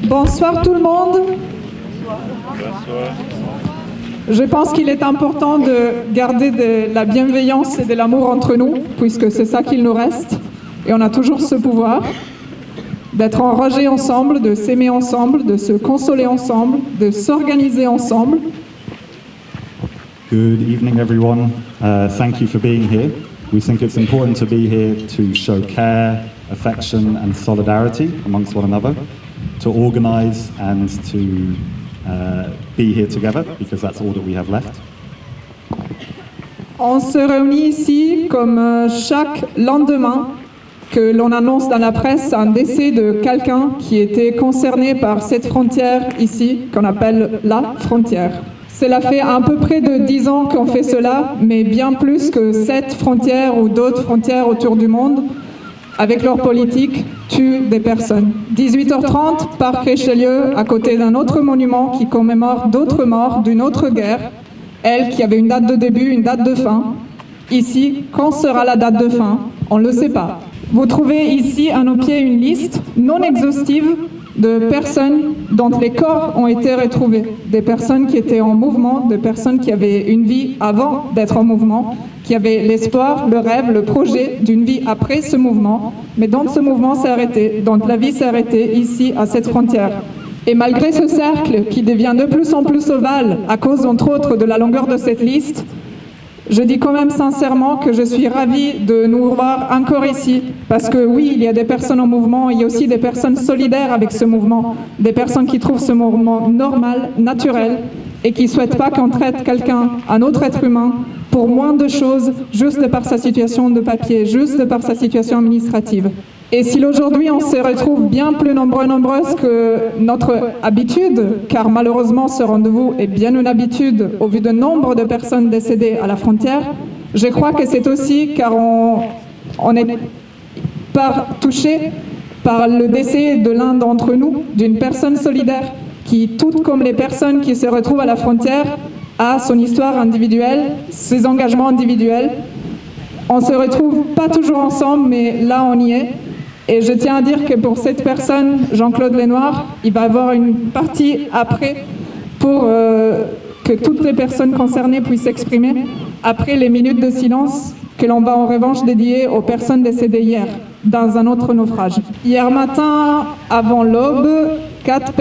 Bonsoir tout le monde. Bonsoir. Je pense qu'il est important de garder de la bienveillance et de l'amour entre nous, puisque c'est ça qu'il nous reste. Et on a toujours ce pouvoir d'être enragés ensemble, de s'aimer ensemble, de se consoler ensemble, de s'organiser ensemble. Good evening, everyone. Thank you for being here. We think it's important to be here to show care, affection, and solidarity amongst one another, to organize and to be here together, because that's all that we have left. On se réunit ici comme chaque lendemain que l'on annonce dans la presse un décès de quelqu'un qui était concerné par cette frontière ici, qu'on appelle la frontière. Cela fait à peu près de 10 ans qu'on fait cela, mais bien plus que cette frontière ou d'autres frontières autour du monde, avec leur politique, tuent des personnes. 18h30, Parc Richelieu, à côté d'un autre monument qui commémore d'autres morts d'une autre guerre, elle qui avait une date de début, une date de fin. Ici, quand sera la date de fin? On ne le sait pas. Vous trouvez ici à nos pieds une liste non exhaustive de personnes dont les corps ont été retrouvés, des personnes qui étaient en mouvement, des personnes qui avaient une vie avant d'être en mouvement, qui avaient l'espoir, le rêve, le projet d'une vie après ce mouvement, mais dont ce mouvement s'est arrêté, dont la vie s'est arrêtée ici, à cette frontière. Et malgré ce cercle qui devient de plus en plus ovale à cause, entre autres, de la longueur de cette liste, je dis quand même sincèrement que je suis ravie de nous voir encore ici, parce que oui, il y a des personnes en mouvement, il y a aussi des personnes solidaires avec ce mouvement, des personnes qui trouvent ce mouvement normal, naturel, et qui ne souhaitent pas qu'on traite quelqu'un, un autre être humain, pour moins de choses, juste par sa situation de papier, juste par sa situation administrative. Et si aujourd'hui on se retrouve bien plus nombreuses que notre habitude, car malheureusement ce rendez-vous est bien une habitude au vu du nombre de personnes décédées à la frontière, je crois que c'est aussi car on est touché par le décès de l'un d'entre nous, d'une personne solidaire qui, tout comme les personnes qui se retrouvent à la frontière, a son histoire individuelle, ses engagements individuels. On se retrouve pas toujours ensemble, mais là on y est. Et je tiens à dire que pour cette personne, Jean-Claude Lenoir, il va y avoir une partie après pour que toutes les personnes concernées puissent s'exprimer, après les minutes de silence que l'on va en revanche dédier aux personnes décédées hier, dans un autre naufrage. Hier matin, avant l'aube, 4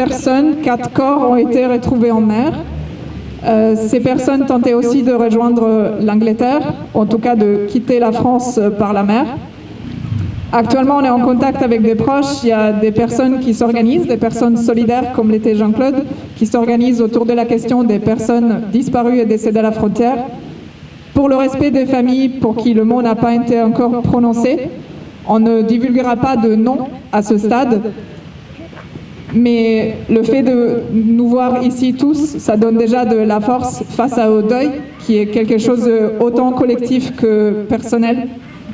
corps ont été retrouvés en mer. Ces personnes tentaient aussi de rejoindre l'Angleterre, en tout cas de quitter la France par la mer. Actuellement, on est en contact avec des proches, il y a des personnes qui s'organisent, des personnes solidaires comme l'était Jean-Claude, qui s'organisent autour de la question des personnes disparues et décédées à la frontière. Pour le respect des familles pour qui le mot n'a pas été encore prononcé, on ne divulguera pas de nom à ce stade, mais le fait de nous voir ici tous, ça donne déjà de la force face au deuil, qui est quelque chose autant collectif que personnel,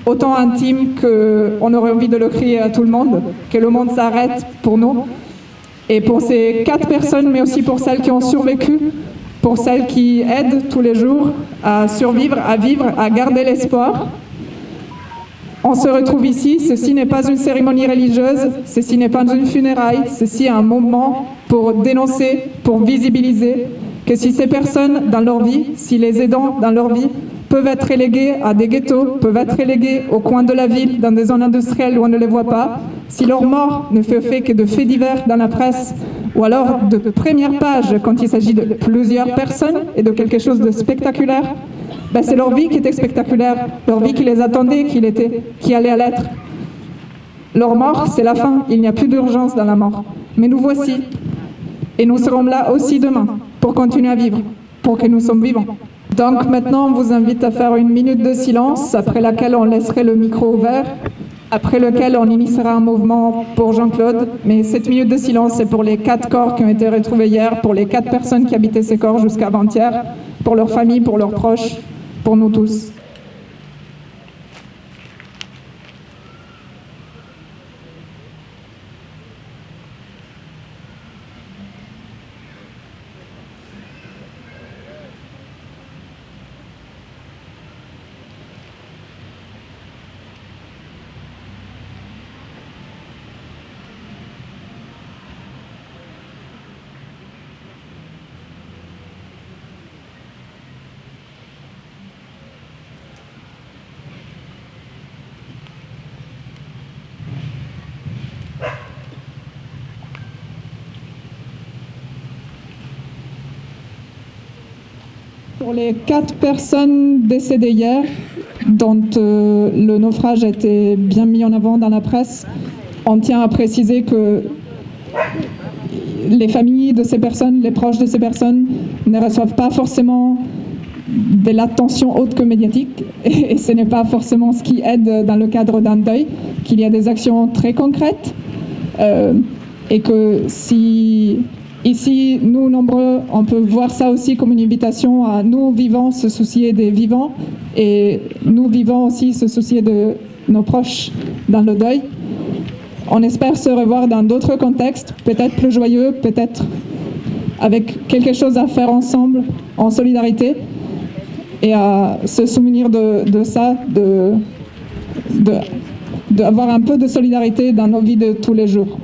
autant intime qu'on aurait envie de le crier à tout le monde, que le monde s'arrête pour nous. Et pour ces 4 personnes, mais aussi pour celles qui ont survécu, pour celles qui aident tous les jours à survivre, à vivre, à garder l'espoir. On se retrouve ici, ceci n'est pas une cérémonie religieuse, ceci n'est pas une funéraille, ceci est un moment pour dénoncer, pour visibiliser que si ces personnes dans leur vie, si les aidants dans leur vie, peuvent être relégués à des ghettos, peuvent être relégués au coin de la ville, dans des zones industrielles où on ne les voit pas, si leur mort ne fait que de faits divers dans la presse, ou alors de première page quand il s'agit de plusieurs personnes et de quelque chose de spectaculaire, ben c'est leur vie qui était spectaculaire, leur vie qui les attendait, qui allait à l'être. Leur mort, c'est la fin, il n'y a plus d'urgence dans la mort. Mais nous voici, et nous serons là aussi demain, pour continuer à vivre, pour que nous sommes vivants. Donc maintenant, on vous invite à faire une minute de silence, après laquelle on laisserait le micro ouvert, après lequel on initiera un mouvement pour Jean-Claude. Mais cette minute de silence, c'est pour les 4 corps qui ont été retrouvés hier, pour les 4 personnes qui habitaient ces corps jusqu'à avant-hier, pour leurs familles, pour leurs proches, pour nous tous. Pour les 4 personnes décédées hier, dont le naufrage a été bien mis en avant dans la presse, on tient à préciser que les familles de ces personnes, les proches de ces personnes ne reçoivent pas forcément de l'attention autre que médiatique, et ce n'est pas forcément ce qui aide dans le cadre d'un deuil, qu'il y a des actions très concrètes, et que si ici, nous nombreux, on peut voir ça aussi comme une invitation à nous vivants se soucier des vivants, et nous vivants aussi se soucier de nos proches dans le deuil. On espère se revoir dans d'autres contextes, peut-être plus joyeux, peut-être avec quelque chose à faire ensemble, en solidarité, et à se souvenir de ça, d'avoir un peu de solidarité dans nos vies de tous les jours.